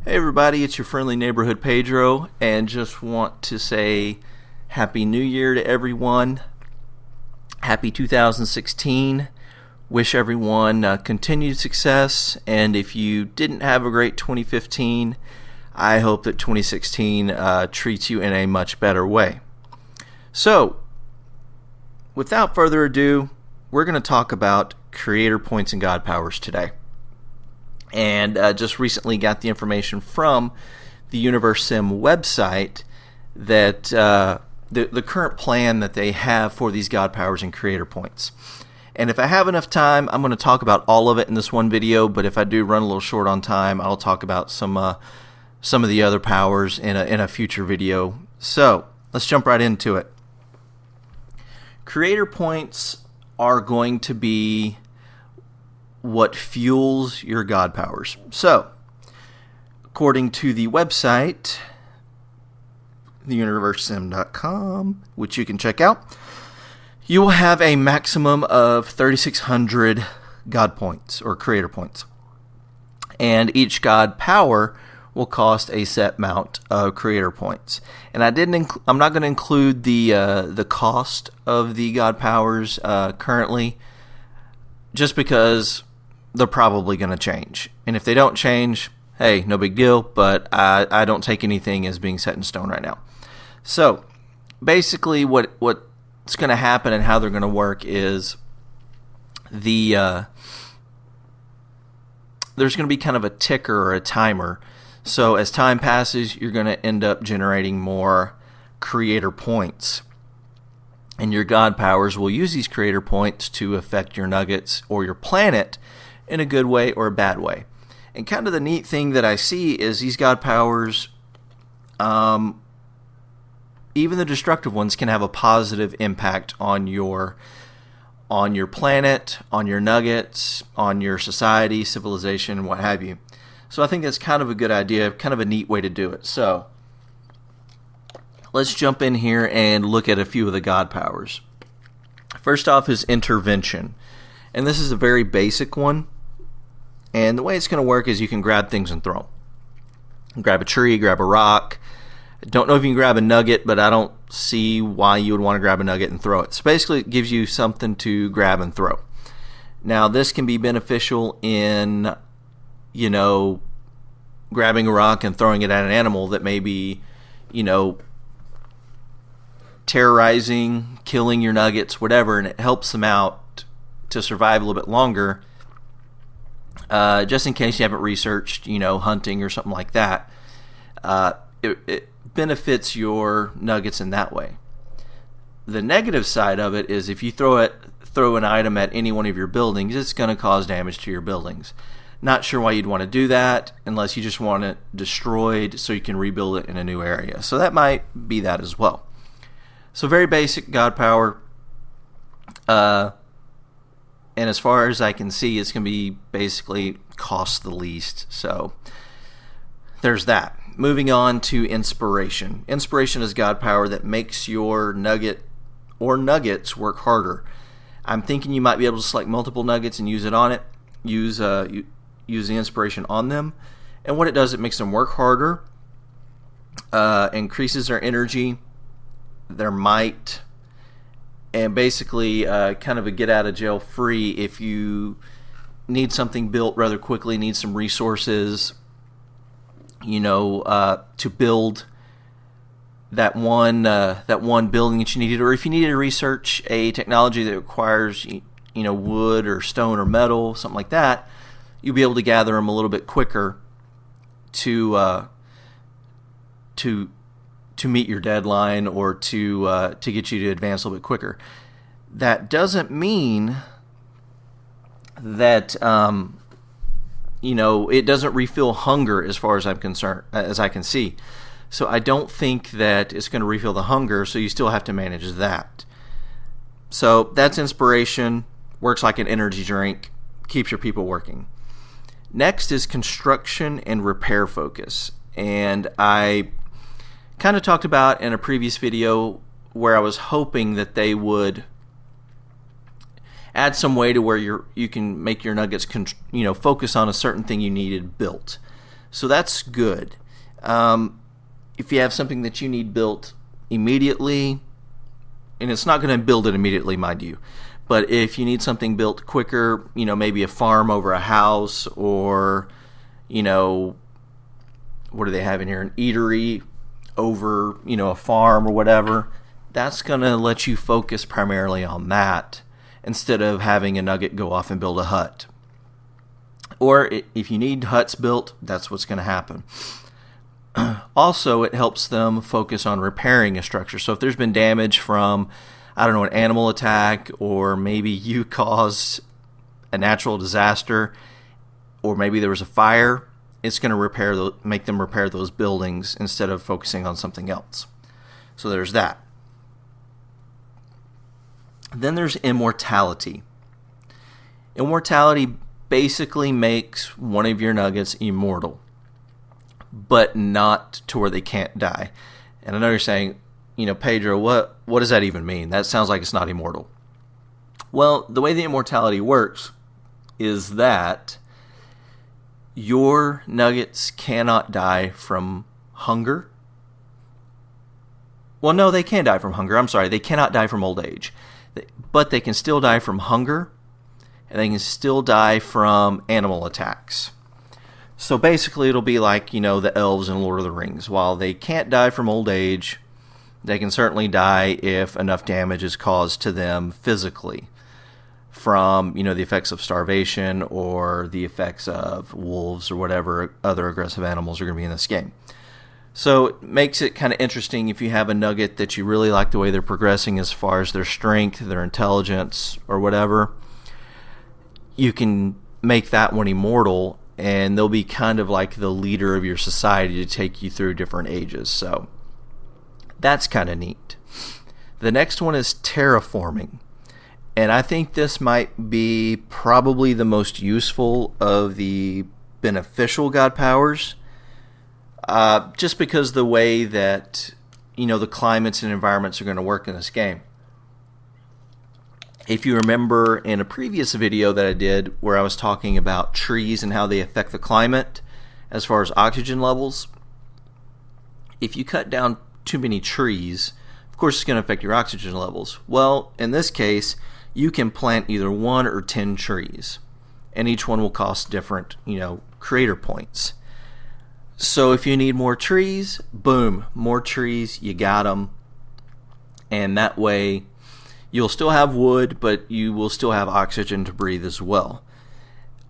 Hey everybody, it's your friendly neighborhood Pedro, and just want to say Happy New Year to everyone. Happy 2016. Wish everyone continued success, and if you didn't have a great 2015, I hope that 2016 treats you in a much better way. So, without further ado, we're going to talk about creator points and god powers today. And just recently got the information from the Universim website that the current plan that they have for these god powers and creator points. And if I have enough time, I'm going to talk about all of it in this one video, but if I do run a little short on time, I'll talk about some of the other powers in a future video. So let's jump right into it. Creator points are going to be what fuels your god powers. So, according to the website, theuniversim.com, which you can check out, you will have a maximum of 3,600 god points or creator points. And each god power will cost a set amount of creator points. And I'm not going to include the cost of the god powers currently, just because they're probably going to change. And if they don't change, hey, no big deal, but I don't take anything as being set in stone right now. So, basically what's going to happen and how they're going to work is there's going to be kind of a ticker or a timer. So, as time passes, you're going to end up generating more creator points. And your god powers will use these creator points to affect your nuggets or your planet in a good way or a bad way. And kind of the neat thing that I see is these god powers, even the destructive ones, can have a positive impact on your planet, on your nuggets, on your society, civilization, and what have you. So I think that's kind of a good idea, kind of a neat way to do it. So let's jump in here and look at a few of the god powers. First off is intervention. And this is a very basic one. And the way it's going to work is you can grab things and throw them. Grab a tree, grab a rock. I don't know if you can grab a nugget, but I don't see why you would want to grab a nugget and throw it. So basically it gives you something to grab and throw. Now this can be beneficial in, grabbing a rock and throwing it at an animal that may be, terrorizing, killing your nuggets, whatever, and it helps them out to survive a little bit longer, just in case you haven't researched, hunting or something like that. It benefits your nuggets in that way. The negative side of it is if you throw an item at any one of your buildings, it's going to cause damage to your buildings. Not sure why you'd want to do that unless you just want it destroyed so you can rebuild it in a new area. So that might be that as well. So very basic god power. And as far as I can see, it's going to be basically cost the least. So there's that. Moving on to inspiration. Inspiration is god power that makes your nugget or nuggets work harder. I'm thinking you might be able to select multiple nuggets and use it on it. Use the inspiration on them. And what it does, it makes them work harder, increases their energy, their might, and basically kind of a get out of jail free if you need something built rather quickly, need some resources, to build that one building that you needed, or if you needed to research a technology that requires wood or stone or metal, something like that, you'll be able to gather them a little bit quicker to meet your deadline or to get you to advance a little bit quicker. That doesn't mean that it doesn't refill hunger as far as I'm concerned, as I can see. So I don't think that it's going to refill the hunger, so you still have to manage that. So that's inspiration, works like an energy drink, keeps your people working. Next is construction and repair focus. And I kind of talked about in a previous video where I was hoping that they would add some way to where you can make your nuggets focus on a certain thing you needed built. So that's good. If you have something that you need built immediately, and it's not going to build it immediately, mind you, but if you need something built quicker, maybe a farm over a house, or, what do they have in here? An eatery over, a farm or whatever. That's going to let you focus primarily on that instead of having a nugget go off and build a hut. Or if you need huts built, that's what's going to happen. Also, it helps them focus on repairing a structure. So if there's been damage from, an animal attack, or maybe you caused a natural disaster, or maybe there was a fire, it's going to make them repair those buildings instead of focusing on something else. So there's that. Then there's Immortality. Immortality basically makes one of your nuggets immortal, but not to where they can't die. And I know you're saying, Pedro, what does that even mean? That sounds like it's not immortal. Well, the way the immortality works is that your nuggets cannot die from hunger. Well, no, they can die from hunger. I'm sorry, they cannot die from old age. But they can still die from hunger, and they can still die from animal attacks. So basically, it'll be like, the elves in Lord of the Rings. While they can't die from old age, they can certainly die if enough damage is caused to them physically from, the effects of starvation or the effects of wolves or whatever other aggressive animals are going to be in this game. So it makes it kind of interesting if you have a nugget that you really like the way they're progressing as far as their strength, their intelligence, or whatever. You can make that one immortal, and they'll be kind of like the leader of your society to take you through different ages. So that's kind of neat. The next one is Terraforming. And I think this might be probably the most useful of the beneficial god powers. Just because the way that, the climates and environments are going to work in this game. If you remember in a previous video that I did where I was talking about trees and how they affect the climate as far as oxygen levels, if you cut down too many trees, of course it's going to affect your oxygen levels. Well, in this case, you can plant either 1 or 10 trees, and each one will cost different, creator points. So if you need more trees, boom, more trees, you got them. And that way, you'll still have wood, but you will still have oxygen to breathe as well.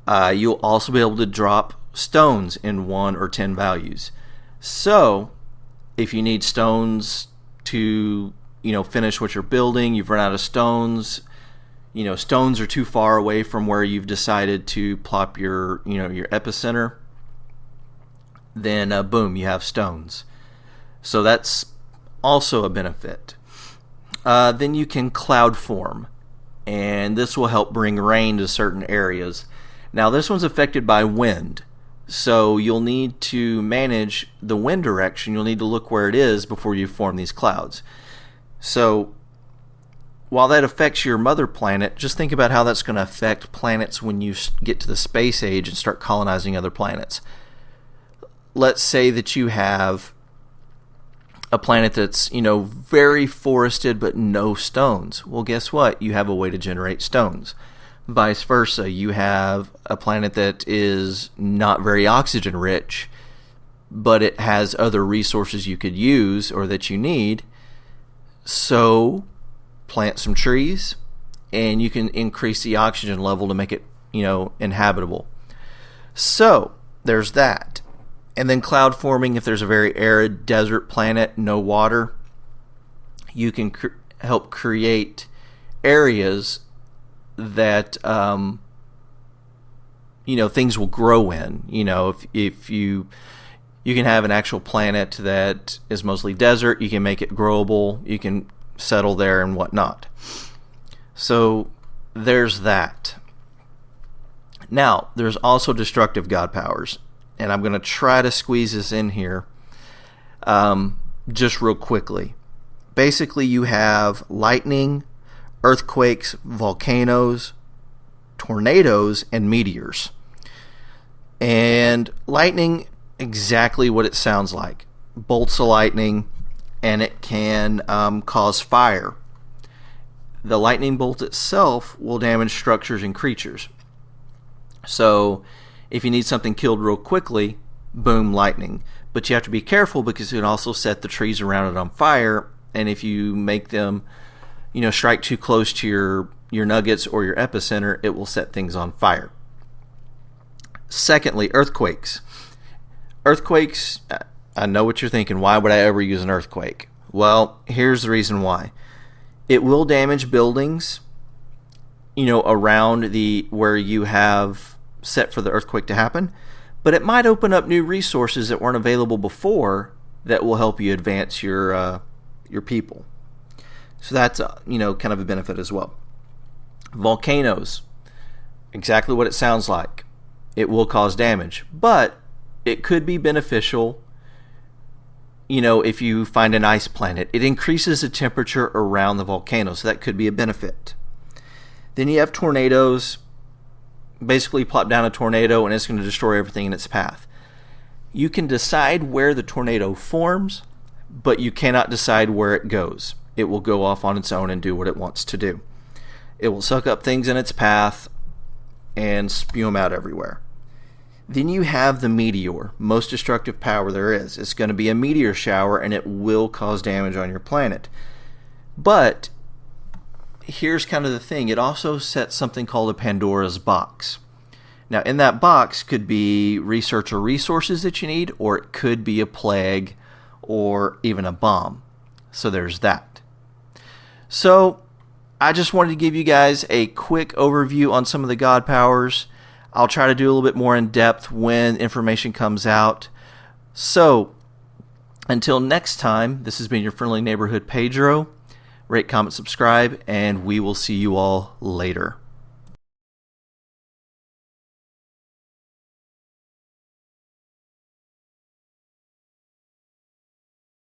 You'll also be able to drop stones in 1 or 10 values. So if you need stones to, finish what you're building, you've run out of stones, stones are too far away from where you've decided to plop your, your epicenter, then boom, you have stones. So that's also a benefit. Then you can cloud form, and this will help bring rain to certain areas. Now this one's affected by wind, so you'll need to manage the wind direction. You'll need to look where it is before you form these clouds. So while that affects your mother planet, just think about how that's going to affect planets when you get to the space age and start colonizing other planets. Let's say that you have a planet that's, very forested but no stones. Well, guess what? You have a way to generate stones. Vice versa, you have a planet that is not very oxygen rich, but it has other resources you could use or that you need. So plant some trees, and you can increase the oxygen level to make it, inhabitable. So there's that. And then cloud forming, if there's a very arid desert planet, no water, you can help create areas that, things will grow in. If you can have an actual planet that is mostly desert, you can make it growable, you can settle there and whatnot. So there's that. Now, there's also destructive god powers. And I'm going to try to squeeze this in here just real quickly. Basically, you have lightning, earthquakes, volcanoes, tornadoes, and meteors. And lightning exactly what it sounds like. Bolts of lightning, and it can cause fire. The lightning bolt itself will damage structures and creatures. So if you need something killed real quickly, boom, lightning. But you have to be careful because it can also set the trees around it on fire, and if you make them, strike too close to your nuggets or your epicenter, it will set things on fire. Secondly, earthquakes. Earthquakes, I know what you're thinking. Why would I ever use an earthquake? Well, here's the reason why. It will damage buildings, around where you have set for the earthquake to happen, but it might open up new resources that weren't available before that will help you advance your people. So that's kind of a benefit as well. Volcanoes, exactly what it sounds like. It will cause damage, but it could be beneficial. If you find an ice planet, it increases the temperature around the volcano, so that could be a benefit. Then you have tornadoes. Basically, plop down a tornado and it's going to destroy everything in its path. You can decide where the tornado forms, but you cannot decide where it goes. It will go off on its own and do what it wants to do. It will suck up things in its path and spew them out everywhere. Then you have the Meteor, most destructive power there is. It's going to be a meteor shower and it will cause damage on your planet. But here's kind of the thing. It also sets something called a Pandora's box. Now, in that box could be research or resources that you need, or it could be a plague or even a bomb. So there's that. So I just wanted to give you guys a quick overview on some of the god powers. I'll try to do a little bit more in depth when information comes out. So until next time, this has been your friendly neighborhood Pedro. Rate, comment, subscribe, and we will see you all later.